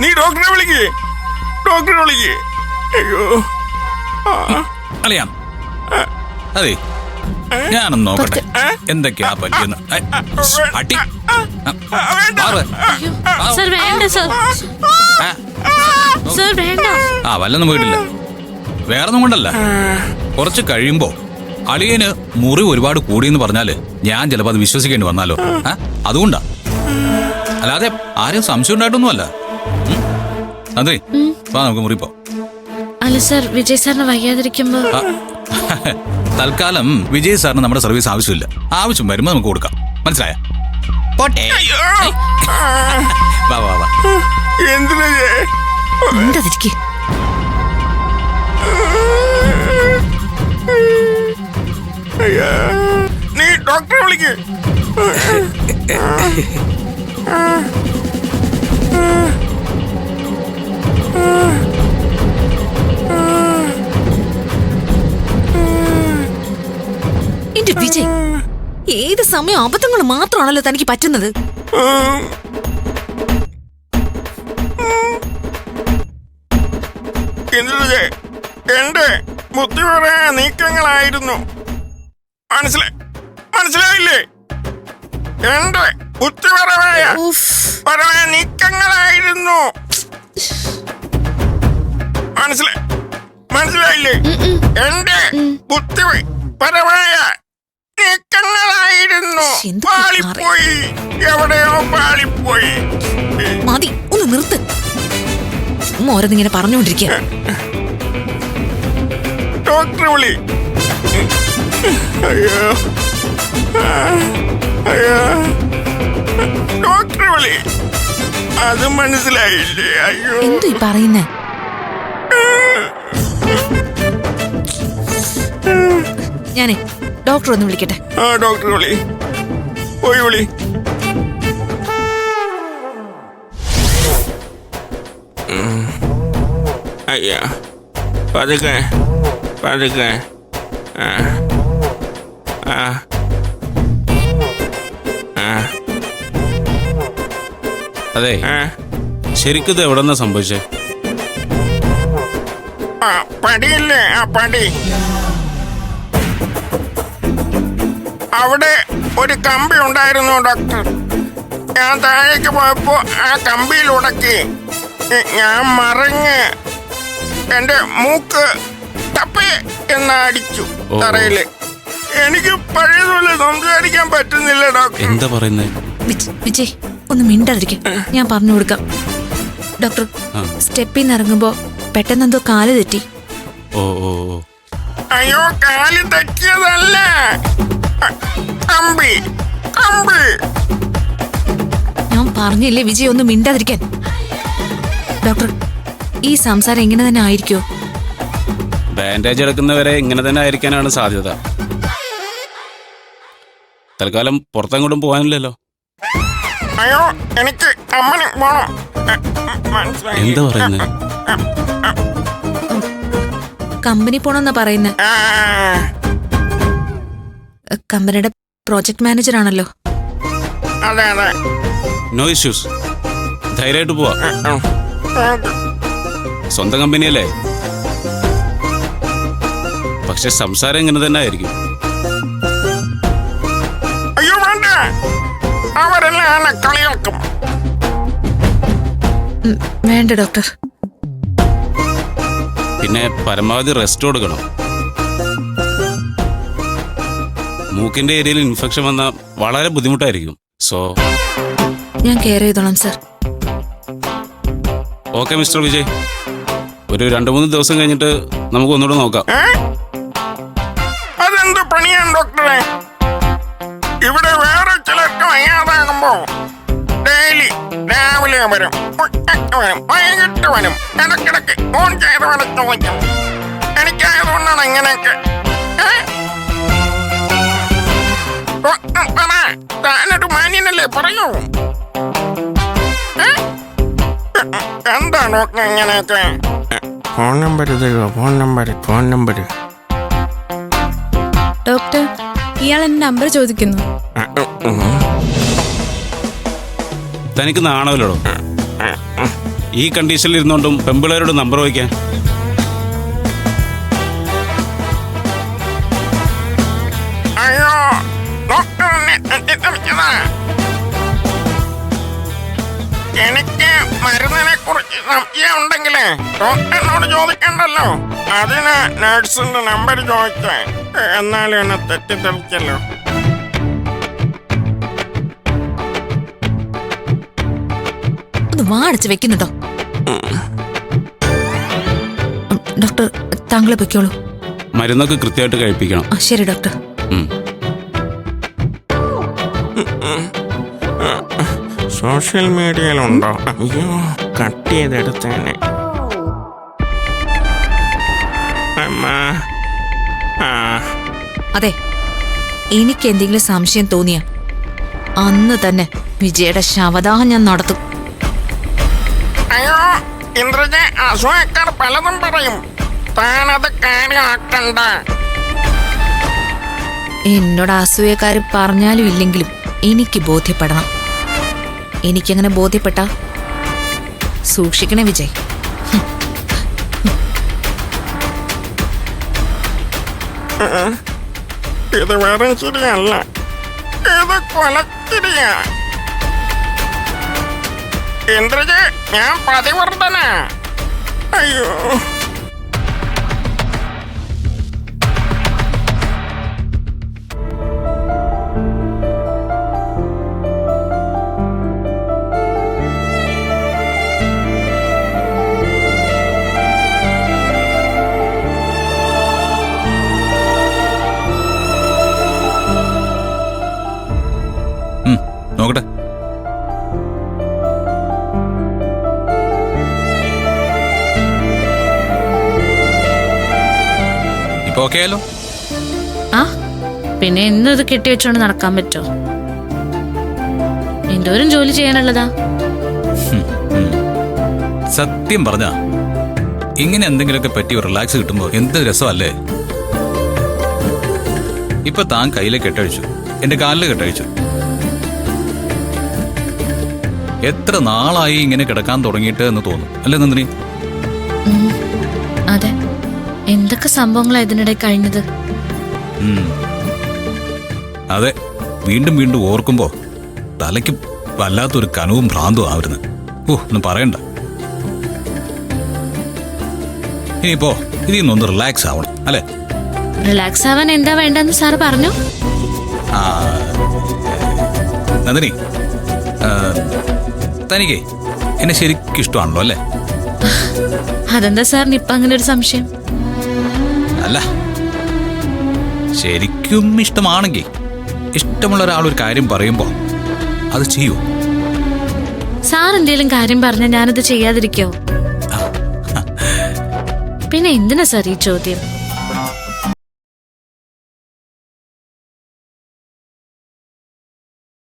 നീ ഡോക്ടറെ വിളിക്ക്. അയ്യോ അളിയാം, അതെ ഞാനൊന്ന് നോക്കട്ടെ എന്തൊക്കെയാ പറ്റിയെന്ന്. അടി സർ വേണ്ട സർ. സർ വേണ്ട. വല്ലൊന്നും വീട്ടില്ല, വേറൊന്നും കൊണ്ടല്ല. കുറച്ച് കഴിയുമ്പോ അളിയന് മുറിവ് ഒരുപാട് കൂടിയെന്ന് പറഞ്ഞാല് ഞാൻ ചിലപ്പോ അത് വിശ്വസിക്കേണ്ടി വന്നാലോ. അതുകൊണ്ടാ, അല്ലാതെ ആരും സംശയം ഉണ്ടായിട്ടൊന്നും അല്ല. അതെ, വാ നമുക്ക് മുറിപ്പോ. അല്ല സർ, വിജയ് സാറിന് വയ്യാതിരിക്കുമ്പോ തൽക്കാലം വിജയ് സാറിന് നമ്മുടെ സർവീസ് ആവശ്യമില്ല. ആവശ്യം വരുമ്പോ നമുക്ക് കൊടുക്കാം, മനസ്സിലായ? പോട്ടെ. വാ വാ വാ. എന്തിനാ നീ ഡോക്ടറെ വിളിക്ക്. എന്റെ വിജയ്, ഏത് സമയം അബദ്ധങ്ങൾ മാത്രമാണല്ലോ തനിക്ക് പറ്റുന്നത്. എന്റെ ബുദ്ധിപരമായ നീക്കങ്ങളായിരുന്നു. മനസ്സിലായില്ലേ? എന്റെ ബുദ്ധിപരമായ നീക്കങ്ങളായിരുന്നു. മനസ്സിലായില്ലേ? എന്റെ ബുദ്ധിപരമായ നീക്കങ്ങളായിരുന്നു. പാളിപ്പോയി, എവിടെയോ പാളിപ്പോയി. മതി, ഒന്ന് നിർത്ത്. ഓരോന്നിങ്ങനെ പറഞ്ഞുകൊണ്ടിരിക്കുക. ഡോക്ടറെ വിളി. ഡോക്ടറെ വിളി. അത് മനസ്സിലായില്ലേ? അയ്യോ, എന്തോ ഈ പറയുന്നേ? ഞാനേ ഡോക്ടർ ഒന്ന് വിളിക്കട്ടെ. ഡോക്ടറെ വിളി, പോയി വിളി. അയ്യാ, പതുക്കെ. അതെ, ശരിക്കും എവിടെന്നാ സംഭവിച്ചേ? പടിയില്ലേ, ആ പടി. അവിടെ ഒരു കമ്പി ഉണ്ടായിരുന്നു ഡോക്ടർ. ഞാൻ താഴേക്ക് പോയപ്പോ ആ കമ്പിയിൽ ഉടക്കി ഞാൻ മറിഞ്ഞ് എന്റെ മൂക്ക് ടപ്പേ എന്നടിച്ചു തറയില്. എനിക്ക് പഴയതുപോലെ സംസാരിക്കാൻ പറ്റുന്നില്ല ഡോക്ടർ. എന്താ പറയുന്നേ? വിജയ്, ഒന്ന് മിണ്ടാതിരിക്കും, ഞാൻ പറഞ്ഞു കൊടുക്കാം. ഡോക്ടർ, സ്റ്റെപ്പിൽ നിന്ന് ഇറങ്ങുമ്പോ പെട്ടെന്നെന്തോ കാല് തെറ്റി. അയ്യോ, കാല് തെറ്റിയതല്ല, കമ്പി. ഞാൻ പറഞ്ഞില്ലേ വിജയ്, ഒന്ന് മിണ്ടാതിരിക്കാൻ. ഡോക്ടർ, ഈ സംസാരം ഇങ്ങനെ തന്നെ ആയിരിക്കോ? ബാൻഡേജ് എടുക്കുന്നവരെ ഇങ്ങനെ തന്നെ ആയിരിക്കാനാണ് സാധ്യത. തൽക്കാലം പുറത്തെങ്ങോട്ടും പോകാനില്ലല്ലോ. അയ്യോ, എനിക്ക് അമ്മന് പോണം. എന്താ പറയുന്നത്? കമ്പനി പോണെന്നാ പറയുന്നത്. കമ്പനിയുടെ പ്രോജക്ട് മാനേജർ ആണല്ലോ. അതെ. നോ ഇഷ്യൂസ്, ധൈര്യമായിട്ട് പോവാ. സ്വന്തം കമ്പനിയല്ലേ. പക്ഷെ സംസാരം ഇങ്ങനെ തന്നെ ആയിരിക്കും. അയ്യോ വേണ്ട, അവരെല്ലാം കളിയാക്കും. വേണ്ട ഡോക്ടർ. പിന്നെ പരമാവധി റെസ്റ്റ് കൊടുക്കണം. മൂക്കിന്റെ ഏരിയയിൽ ഇൻഫെക്ഷൻ വന്നാൽ വളരെ ബുദ്ധിമുട്ടായിരിക്കും. സോ ഞാൻ കെയർ ചെയ്തോളാം സർ. ഓക്കെ മിസ്റ്റർ വിജയ്, ഒരു 2-3 ദിവസം കഴിഞ്ഞിട്ട് നമുക്ക് ഒന്നുകൂടെ നോക്കാം. അതെന്ത് പണിയാണ് ഡോക്ടറെ? ഇവിടെ വേറെ ചിലർക്ക് വയ്യാതാകുമ്പോ ഡെയിലി രാവിലെ വരും, വൈകിട്ട് വരും, ഇടക്കിടക്ക് ഫോൺ ചെയ്ത് വരച്ചു വയ്ക്കും. എനിക്കായതുകൊണ്ടാണ് ഇങ്ങനെയൊക്കെ. താനൊരു മാന്യനല്ലേ, പറയൂ. എന്താണ് ഇങ്ങനെയൊക്കെ? ഫോൺ നമ്പർ തരുമോ? Phone number. ഡോക്ടർ, ഇയാൾ എന്റെ നമ്പർ ചോദിക്കുന്നു. തനിക്ക് നാണമല്ലോടോ? ഈ കണ്ടീഷനിൽ ഇരുന്നോണ്ടും പെമ്പിളേരോട് നമ്പർ വയ്ക്കാൻ? അയ്യോ, ഡോക്ടറിനെ തെറ്റിദ്ധരിച്ചതാ. എനിക്ക് മരുന്നിനെ കുറിച്ച് സംശയം ഉണ്ടെങ്കിലേ ഡോക്ടറിനോട് ചോദിക്കണ്ടല്ലോ. അതിന് നഴ്സിന്റെ നമ്പർ ചോദിച്ചേ. എന്നാലും എന്നെ തെറ്റിദ്ധരിച്ചല്ലോ. ഒന്ന് വാടച്ച് വെക്കുന്നുണ്ടോ? ഡോക്ടർ, താങ്കളെ പൊയ്ക്കോളൂ. മരുന്നൊക്കെ കൃത്യമായിട്ട് കഴിപ്പിക്കണം. ശരി ഡോക്ടർ. സോഷ്യൽ മീഡിയയിലുണ്ടോ? അയ്യോ, കട്ട് ചെയ്തെടുത്തേനെ. അമ്മ. അതെ, എനിക്ക് എന്തെങ്കിലും സംശയം തോന്നിയ അന്ന് തന്നെ വിജയുടെ ശവദാഹം ഞാൻ നടത്തും. അയ്യോ, ഇന്ദ്രജ, അസൂയക്കാർ പലതും പറയും. താനത് കാര്യമാക്കണ്ട. എന്നോട് അസൂയക്കാർ പറഞ്ഞാലും ഇല്ലെങ്കിലും എനിക്ക് ബോധ്യപ്പെടണം. എനിക്കങ്ങനെ ബോധ്യപ്പെട്ട സൂക്ഷിക്കണേ വിജയ്. ഇത് വേറെ ശരിയല്ല, ഇത് കൊലച്ചിരിയാ. ഇന്ദ്രജ, ഞാൻ പതിവർദ്ധന. അയ്യോ, നോക്കട്ടെ. ഇപ്പൊ ഓക്കെ ആയല്ലോ. ആ, പിന്നെ എന്നും ഇത് കെട്ടിവെച്ചോണ്ട് നടക്കാൻ പറ്റുമോ? എന്തോരം ജോലി ചെയ്യാനുള്ളതാ. സത്യം പറഞ്ഞ ഇങ്ങനെ എന്തെങ്കിലുമൊക്കെ പറ്റി റിലാക്സ് കിട്ടുമ്പോ എന്ത് രസമല്ലേ. ഇപ്പൊ താൻ കയ്യിലെ കെട്ടഴിച്ചു, എന്റെ കാലില് കെട്ടഴിച്ചു. എത്ര നാളായി ഇങ്ങനെ കിടക്കാൻ തുടങ്ങിയിട്ട് എന്ന് തോന്നും അല്ലേ നന്ദിനി? അതെ, എന്തൊക്കെ സംഭവങ്ങളാ ഇതിനിടെ കഴിഞ്ഞത്. അതെ, വീണ്ടും വീണ്ടും ഓർക്കുമ്പോ തലയ്ക്ക് വല്ലാത്തൊരു കനവും ഭ്രാന്തും ആവരുന്നു. ഒന്നും പറയണ്ട. ഇനിയിപ്പോ ഇതിൽ നിന്നൊന്ന് റിലാക്സ് ആവണം അല്ലെ? റിലാക്സ് ആവാൻ എന്താ വേണ്ടെന്ന് സാറ് പറഞ്ഞു. നന്ദിനി, തനിക്ക് എന്നെ ശരിക്കും ഇഷ്ടമാണല്ലോ അല്ലേ? അതെന്താ സാറിന് ഇപ്പൊ അങ്ങനെ ഒരു സംശയം? അല്ല, ശരിക്കും ഇഷ്ടമാണെങ്കിൽ ഇഷ്ടമുള്ള ഒരാൾ ഒരു കാര്യം പറയുമ്പോ അത് ചെയ്യൂ. സാർ എന്തേലും കാര്യം പറഞ്ഞാൽ ഞാനത് ചെയ്യാതിരിക്കോ? പിന്നെ എന്തിനാ സാർ ഈ ചോദ്യം?